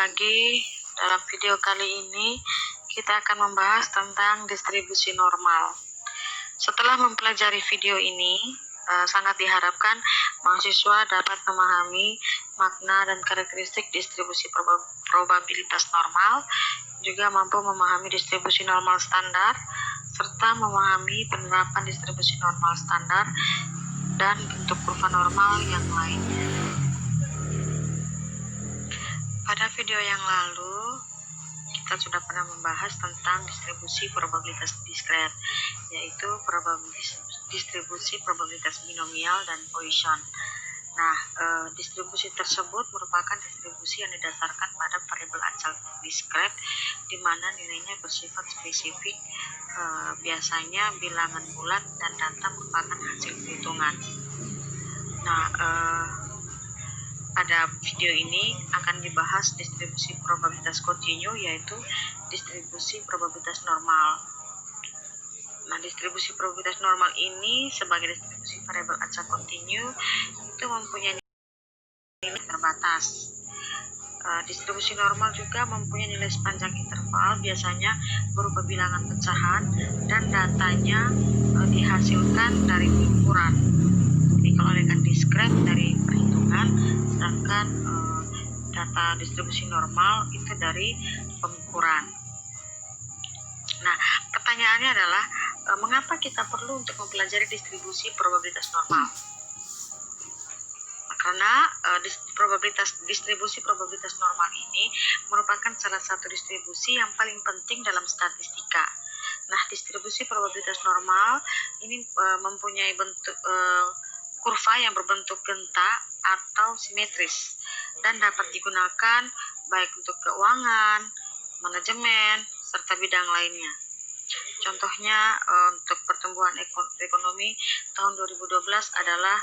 lagi. Dalam video kali ini kita akan membahas tentang distribusi normal. Setelah mempelajari video ini, sangat diharapkan mahasiswa dapat memahami makna dan karakteristik distribusi probabilitas normal, juga mampu memahami distribusi normal standar, serta memahami penerapan distribusi normal standar dan bentuk kurva normal yang lainnya. Pada video yang lalu, kita sudah pernah membahas tentang distribusi probabilitas diskret, yaitu distribusi probabilitas binomial dan Poisson. Nah, distribusi tersebut merupakan distribusi yang didasarkan pada variabel acak diskret, di mana nilainya bersifat spesifik, biasanya bilangan bulat, dan data merupakan hasil perhitungan. Nah, pada video ini akan dibahas distribusi probabilitas kontinu, yaitu distribusi probabilitas normal. Nah, distribusi probabilitas normal ini sebagai distribusi variabel acak kontinu itu mempunyai nilai terbatas. Distribusi normal juga mempunyai nilai sepanjang interval, biasanya berupa bilangan pecahan, dan datanya dihasilkan dari pengukuran. Jadi kalau dengan diskret dari perhitungan, sedangkan data distribusi normal itu dari pengukuran. Nah, pertanyaannya adalah mengapa kita perlu untuk mempelajari distribusi probabilitas normal? Karena distribusi probabilitas normal ini merupakan salah satu distribusi yang paling penting dalam statistika. Nah, distribusi probabilitas normal ini mempunyai bentuk kurva yang berbentuk genta atau simetris dan dapat digunakan baik untuk keuangan, manajemen, serta bidang lainnya. Contohnya untuk pertumbuhan ekonomi tahun 2012 adalah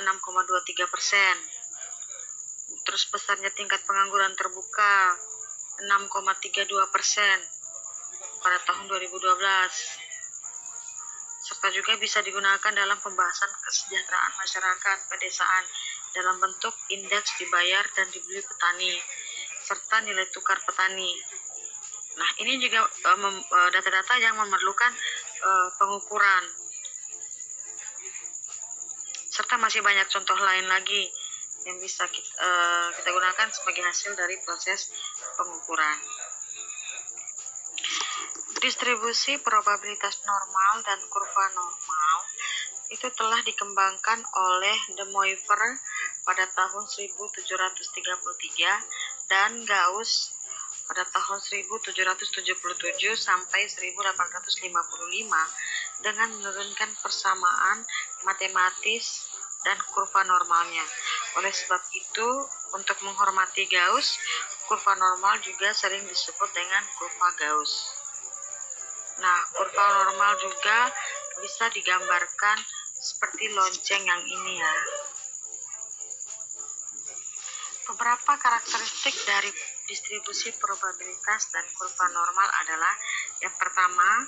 6,23%. Terus besarnya tingkat pengangguran terbuka 6,32% pada tahun 2012. Serta juga bisa digunakan dalam pembahasan kesejahteraan masyarakat pedesaan dalam bentuk indeks dibayar dan dibeli petani, serta nilai tukar petani. Nah, ini juga data-data yang memerlukan pengukuran. Serta masih banyak contoh lain lagi yang bisa kita gunakan sebagai hasil dari proses pengukuran. Distribusi probabilitas normal dan kurva normal itu telah dikembangkan oleh De Moivre pada tahun 1733 dan Gauss pada tahun 1777 sampai 1855 dengan menurunkan persamaan matematis dan kurva normalnya. Oleh sebab itu, untuk menghormati Gauss, kurva normal juga sering disebut dengan kurva Gauss. Nah, kurva normal juga bisa digambarkan seperti lonceng yang ini ya. Beberapa karakteristik dari distribusi probabilitas dan kurva normal adalah yang pertama,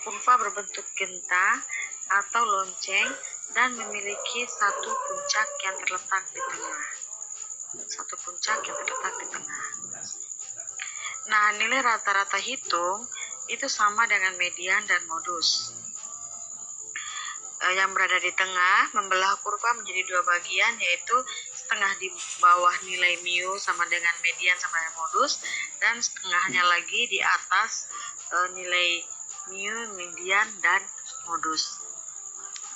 kurva berbentuk genta atau lonceng dan memiliki satu puncak yang terletak di tengah. Nah, nilai rata-rata hitung itu sama dengan median dan modus. Yang berada di tengah membelah kurva menjadi dua bagian, yaitu setengah di bawah nilai mu sama dengan median sama dengan modus, dan setengahnya lagi di atas nilai mu, median, dan modus.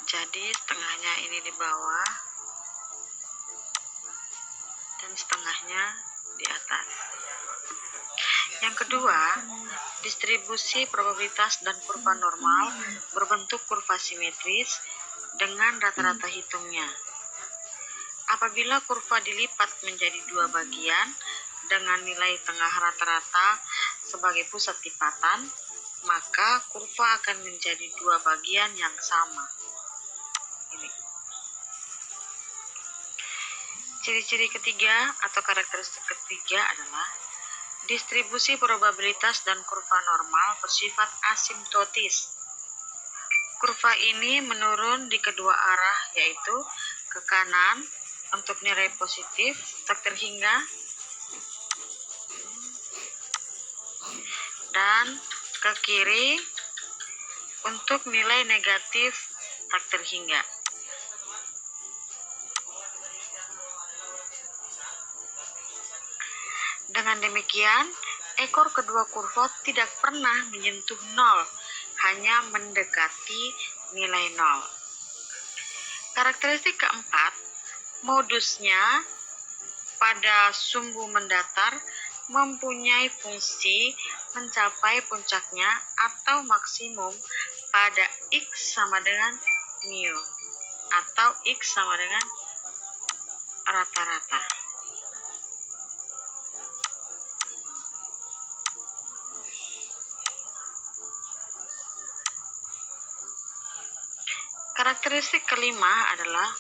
Jadi setengahnya ini di bawah dan setengahnya di atas. Yang kedua, distribusi probabilitas dan kurva normal berbentuk kurva simetris dengan rata-rata hitungnya. Apabila kurva dilipat menjadi dua bagian dengan nilai tengah rata-rata sebagai pusat lipatan, maka kurva akan menjadi dua bagian yang sama. Ini. Ciri-ciri ketiga atau karakteristik ketiga adalah distribusi probabilitas dan kurva normal bersifat asimptotis. Kurva ini menurun di kedua arah, yaitu ke kanan untuk nilai positif terhingga dan ke kiri untuk nilai negatif tak terhingga. Dengan demikian, ekor kedua kurva tidak pernah menyentuh 0, hanya mendekati nilai 0. Karakteristik keempat, modusnya pada sumbu mendatar mempunyai fungsi mencapai puncaknya atau maksimum pada X sama dengan mu atau X sama dengan rata-rata. Karakteristik kelima adalah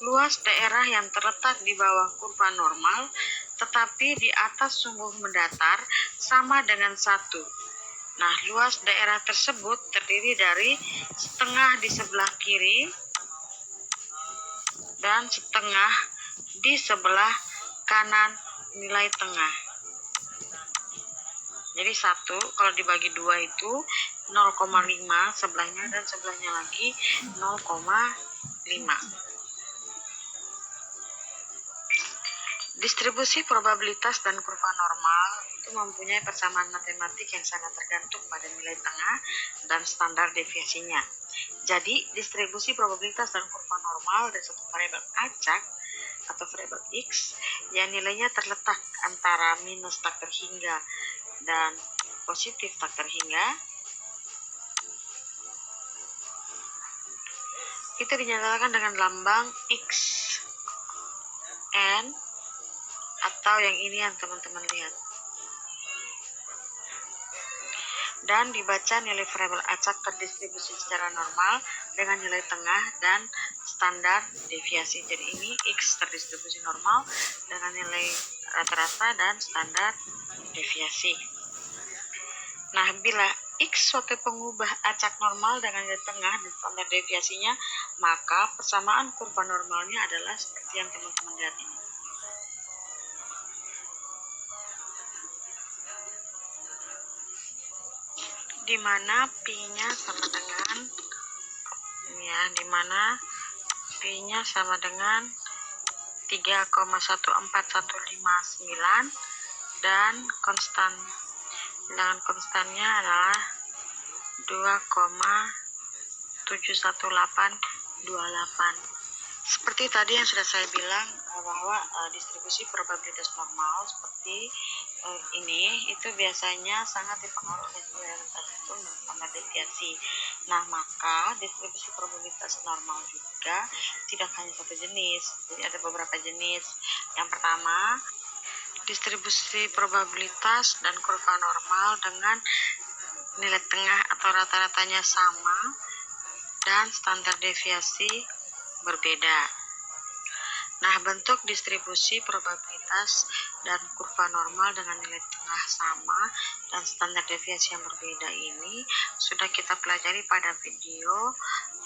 luas daerah yang terletak di bawah kurva normal tetapi di atas sumbu mendatar sama dengan 1. Nah, luas daerah tersebut terdiri dari setengah di sebelah kiri dan setengah di sebelah kanan nilai tengah. Jadi 1 kalau dibagi 2 itu 0,5 sebelahnya dan sebelahnya lagi 0,5. Distribusi probabilitas dan kurva normal itu mempunyai persamaan matematik yang sangat tergantung pada nilai tengah dan standar deviasinya. Jadi, distribusi probabilitas dan kurva normal dari suatu variabel acak atau variabel X yang nilainya terletak antara minus tak terhingga dan positif tak terhingga itu dinyatakan dengan lambang X, N, atau yang ini yang teman-teman lihat. Dan dibaca nilai variabel acak terdistribusi secara normal dengan nilai tengah dan standar deviasi. Jadi ini X terdistribusi normal dengan nilai rata-rata dan standar deviasi. Nah, bila X suatu pengubah acak normal dengan nilai tengah dan standar deviasinya, maka persamaan kurva normalnya adalah seperti yang teman-teman lihat ini. Di mana pi-nya sama dengan ini ya, di mana pi-nya sama dengan 3,14159 dan bilangan konstannya adalah 2,71828. Seperti tadi yang sudah saya bilang bahwa distribusi probabilitas normal seperti ini itu biasanya sangat dipengaruhi oleh nilai tertentu dan standar deviasi. Nah, maka distribusi probabilitas normal juga tidak hanya satu jenis, jadi ada beberapa jenis. Yang pertama, distribusi probabilitas dan kurva normal dengan nilai tengah atau rata-ratanya sama dan standar deviasi berbeda. Nah, bentuk distribusi probabilitas dan kurva normal dengan nilai tengah sama dan standar deviasi yang berbeda ini sudah kita pelajari pada video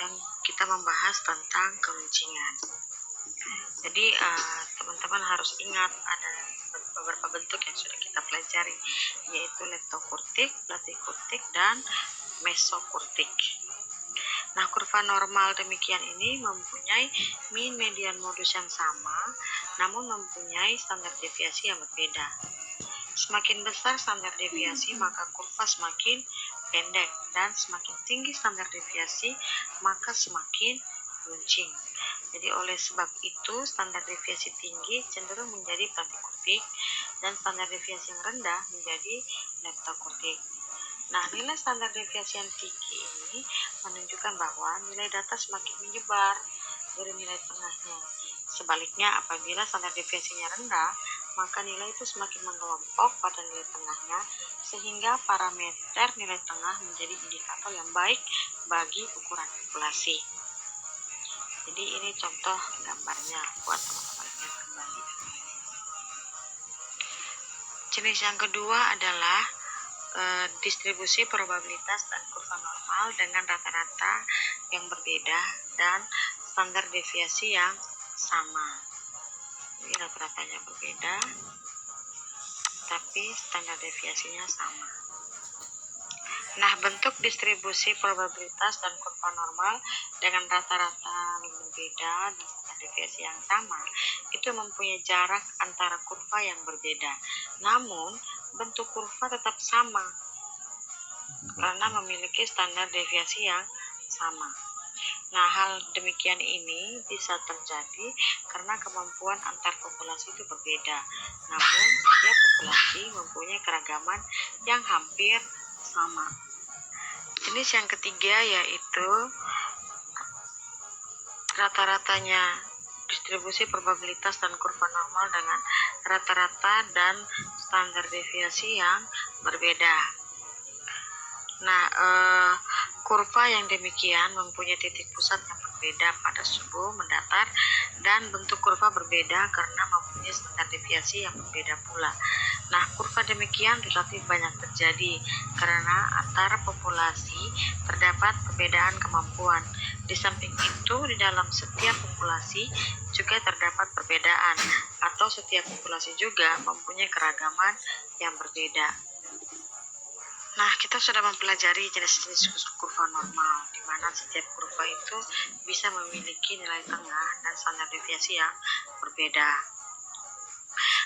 yang kita membahas tentang keuncingan. Jadi, teman-teman harus ingat ada beberapa bentuk yang sudah kita pelajari, yaitu leptokurtik, platikurtik, dan mesokurtik. Nah, kurva normal demikian ini mempunyai mean, median, modus yang sama, namun mempunyai standar deviasi yang berbeda. Semakin besar standar deviasi, maka kurva semakin pendek, dan semakin tinggi standar deviasi, maka semakin runcing. Jadi oleh sebab itu, standar deviasi tinggi cenderung menjadi platikurtik, dan standar deviasi yang rendah menjadi leptokurtik. Nah, nilai standar deviasi yang tinggi ini menunjukkan bahwa nilai data semakin menyebar dari nilai tengahnya. Sebaliknya, apabila standar deviasinya rendah, maka nilai itu semakin mengelompok pada nilai tengahnya, sehingga parameter nilai tengah menjadi indikator yang baik bagi ukuran populasi. Jadi ini contoh gambarnya buat teman-teman lihat kembali. Jenis yang kedua adalah distribusi probabilitas dan kurva normal dengan rata-rata yang berbeda dan standar deviasi yang sama. Ini rata-ratanya berbeda, tapi standar deviasinya sama. Nah, bentuk distribusi probabilitas dan kurva normal dengan rata-rata yang berbeda dan standar deviasi yang sama itu mempunyai jarak antara kurva yang berbeda. Namun, bentuk kurva tetap sama karena memiliki standar deviasi yang sama. Nah, hal demikian ini bisa terjadi karena kemampuan antar populasi itu berbeda. Namun, setiap populasi mempunyai keragaman yang hampir sama. Jenis yang ketiga yaitu rata-ratanya distribusi probabilitas dan kurva normal dengan rata-rata dan standar deviasi yang berbeda. Nah, kurva yang demikian mempunyai titik pusat yang berbeda pada suhu mendatar dan bentuk kurva berbeda karena mempunyai standar deviasi yang berbeda pula. Nah, kurva demikian relatif banyak terjadi karena antara populasi terdapat perbedaan kemampuan. Di samping itu, di dalam setiap populasi juga terdapat perbedaan, atau setiap populasi juga mempunyai keragaman yang berbeda. Nah, kita sudah mempelajari jenis-jenis kurva normal, di mana setiap kurva itu bisa memiliki nilai tengah dan standar deviasi yang berbeda.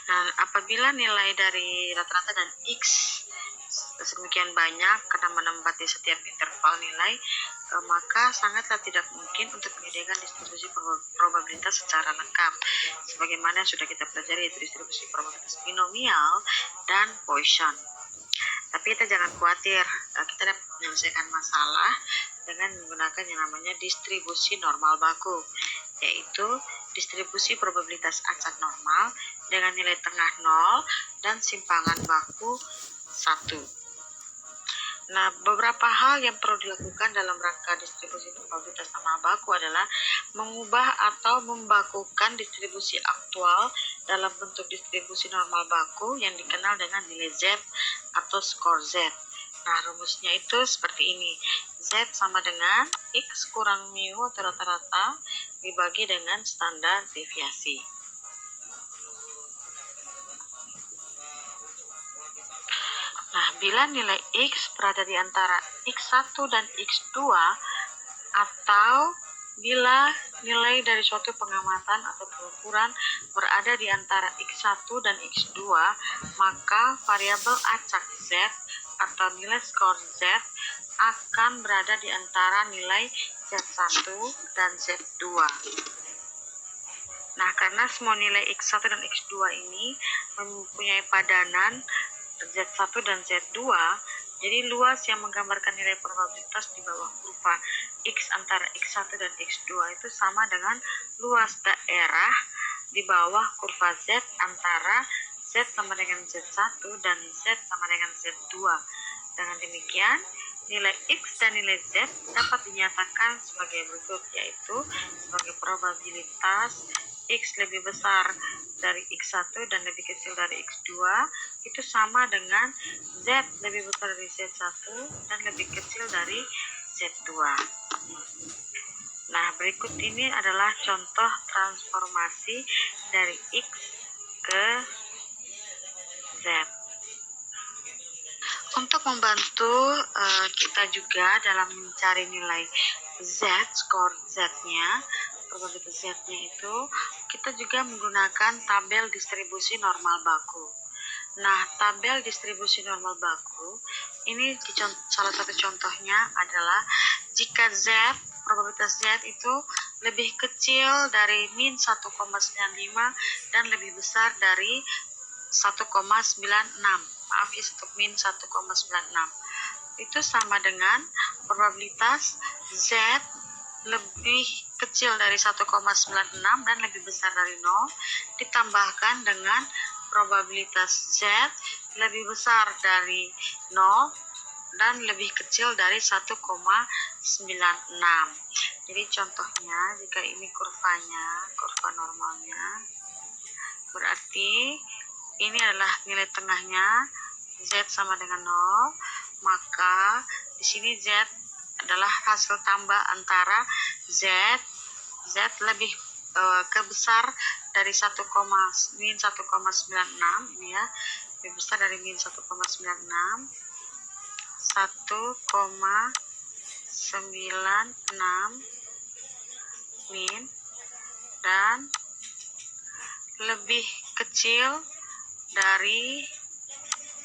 Nah, apabila nilai dari rata-rata dan X sedemikian banyak karena menempati setiap interval nilai, maka sangatlah tidak mungkin untuk menyediakan distribusi probabilitas secara lengkap. Sebagaimana sudah kita pelajari, yaitu distribusi probabilitas binomial dan Poisson. Tapi kita jangan khawatir, kita dapat menyelesaikan masalah dengan menggunakan yang namanya distribusi normal baku, yaitu distribusi probabilitas acak normal dengan nilai tengah 0 dan simpangan baku 1. Nah, beberapa hal yang perlu dilakukan dalam rangka distribusi probabilitas normal baku adalah mengubah atau membakukan distribusi aktual dalam bentuk distribusi normal baku yang dikenal dengan nilai Z atau skor Z. Nah, rumusnya itu seperti ini. Z sama dengan X kurang mu atau rata-rata dibagi dengan standar deviasi. Nah, bila nilai X berada di antara X1 dan X2 atau bila nilai dari suatu pengamatan atau pengukuran berada di antara X1 dan X2, maka variabel acak Z atau nilai skor Z akan berada di antara nilai Z1 dan Z2. Nah, karena semua nilai X1 dan X2 ini mempunyai padanan Z1 dan Z2, jadi luas yang menggambarkan nilai probabilitas di bawah kurva X antara X1 dan X2 itu sama dengan luas daerah di bawah kurva Z antara Z sama dengan Z1 dan Z sama dengan Z2. Dengan demikian, nilai X dan nilai Z dapat dinyatakan sebagai berikut, yaitu sebagai probabilitas X lebih besar dari X1 dan lebih kecil dari X2 itu sama dengan Z lebih besar dari Z1 dan lebih kecil dari Z2. Nah, berikut ini adalah contoh transformasi dari X ke Z. Untuk membantu kita juga dalam mencari nilai Z, skor Z-nya, probabilitas Z-nya itu, kita juga menggunakan tabel distribusi normal baku. Nah, tabel distribusi normal baku, ini salah satu contohnya adalah jika Z, probabilitas Z itu lebih kecil dari min 1,95 dan lebih besar dari 1,96. Maaf ya, min 1,96. Itu sama dengan probabilitas Z lebih kecil dari 1,96 dan lebih besar dari 0 ditambahkan dengan probabilitas Z lebih besar dari 0 dan lebih kecil dari 1,96. Jadi contohnya, jika ini kurvanya, kurva normalnya, berarti ini adalah nilai tengahnya, Z sama dengan 0, maka di sini Z adalah hasil tambah antara Z lebih kebesar dari min 1,96 ini ya, lebih besar dari min 1,96 1,96 min dan lebih kecil dari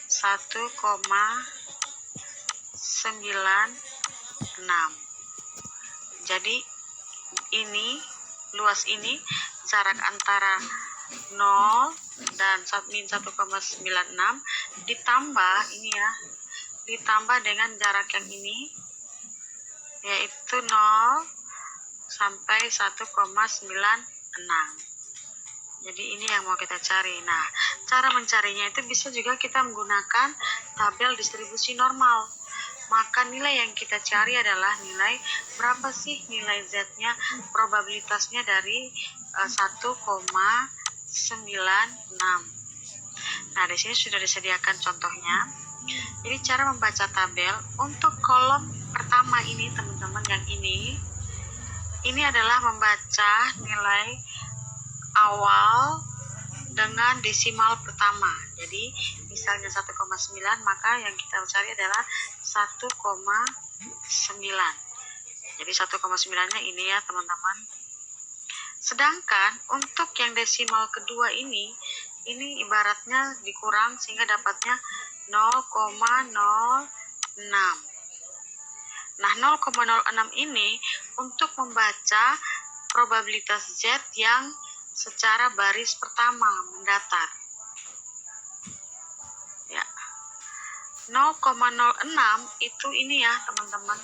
1,96. Jadi ini luas ini jarak antara 0 dan min 1,96 ditambah ini ya, ditambah dengan jarak yang ini yaitu 0 sampai 1,96. Jadi ini yang mau kita cari. Nah, cara mencarinya itu bisa juga kita menggunakan tabel distribusi normal. Maka nilai yang kita cari adalah nilai berapa sih nilai Z-nya, probabilitasnya dari 1,96. Nah, di sini sudah disediakan contohnya. Jadi cara membaca tabel untuk kolom pertama ini teman-teman, yang ini adalah membaca nilai awal dengan desimal pertama. Jadi misalnya 1,9, maka yang kita cari adalah 1,9. Jadi 1,9-nya ini ya teman-teman. Sedangkan untuk yang desimal kedua ini ibaratnya dikurang sehingga dapatnya 0,06. Nah, 0,06 ini untuk membaca probabilitas Z yang secara baris pertama mendatar. Ya. 0,06 itu ini ya, teman-teman.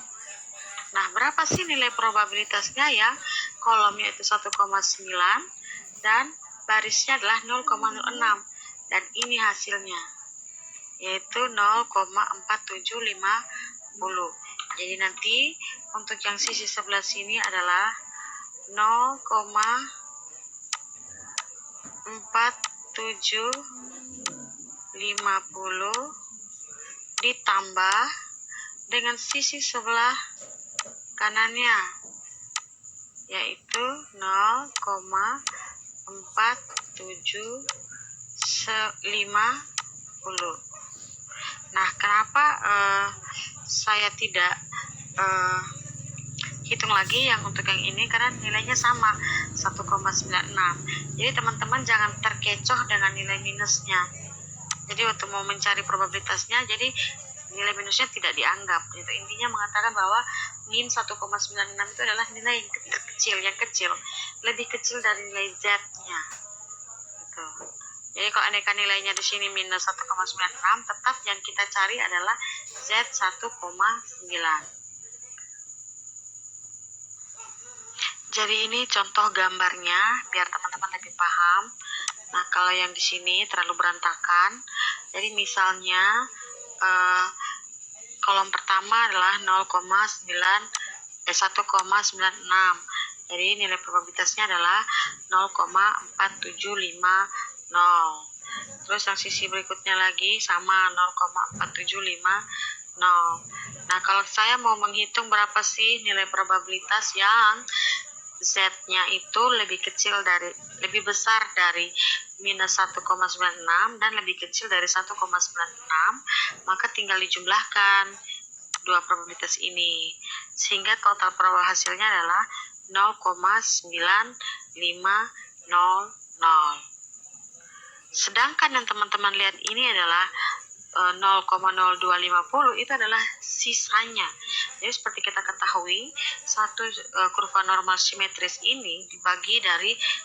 Nah, berapa sih nilai probabilitasnya ya? Kolomnya itu 1,9 dan barisnya adalah 0,06. Dan ini hasilnya, yaitu 0,4750. Jadi nanti untuk yang sisi sebelah sini adalah 0,4750 ditambah dengan sisi sebelah kanannya, yaitu 0,4750. Nah, kenapa saya tidak hitung lagi yang untuk yang ini? Karena nilainya sama, 1,96. Jadi teman-teman jangan terkecoh dengan nilai minusnya. Jadi waktu mau mencari probabilitasnya, jadi nilai minusnya tidak dianggap. Itu intinya mengatakan bahwa min 1,96 itu adalah nilai yang kecil, lebih kecil dari nilai Z-nya. Gitu. Jadi kalau aneka nilainya di sini minus 1,96, tetap yang kita cari adalah Z 1,9. Jadi ini contoh gambarnya biar teman-teman lebih paham. Nah, kalau yang di sini terlalu berantakan. Jadi misalnya kolom pertama adalah 1,96. Jadi nilai probabilitasnya adalah 0,4750. Terus yang sisi berikutnya lagi sama 0,4750. Nah, kalau saya mau menghitung berapa sih nilai probabilitas yang Z-nya itu lebih besar dari minus 1,96 dan lebih kecil dari 1,96, maka tinggal dijumlahkan dua probabilitas ini sehingga total probabilitas hasilnya adalah 0,9500. Sedangkan yang teman-teman lihat ini adalah 0,0250 itu adalah sisanya. Jadi seperti kita ketahui, satu kurva normal simetris ini dibagi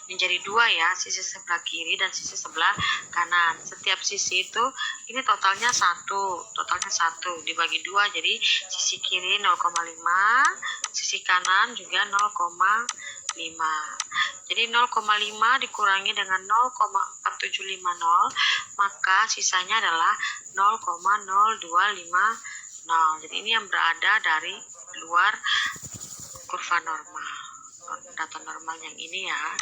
menjadi dua ya, sisi sebelah kiri dan sisi sebelah kanan. Setiap sisi itu ini totalnya 1 dibagi dua, jadi sisi kiri 0,5, sisi kanan juga 0,5. Jadi 0,5 dikurangi dengan 0,4750, maka sisanya adalah 0,0250. Jadi ini yang berada dari luar kurva normal, data normal yang ini ya.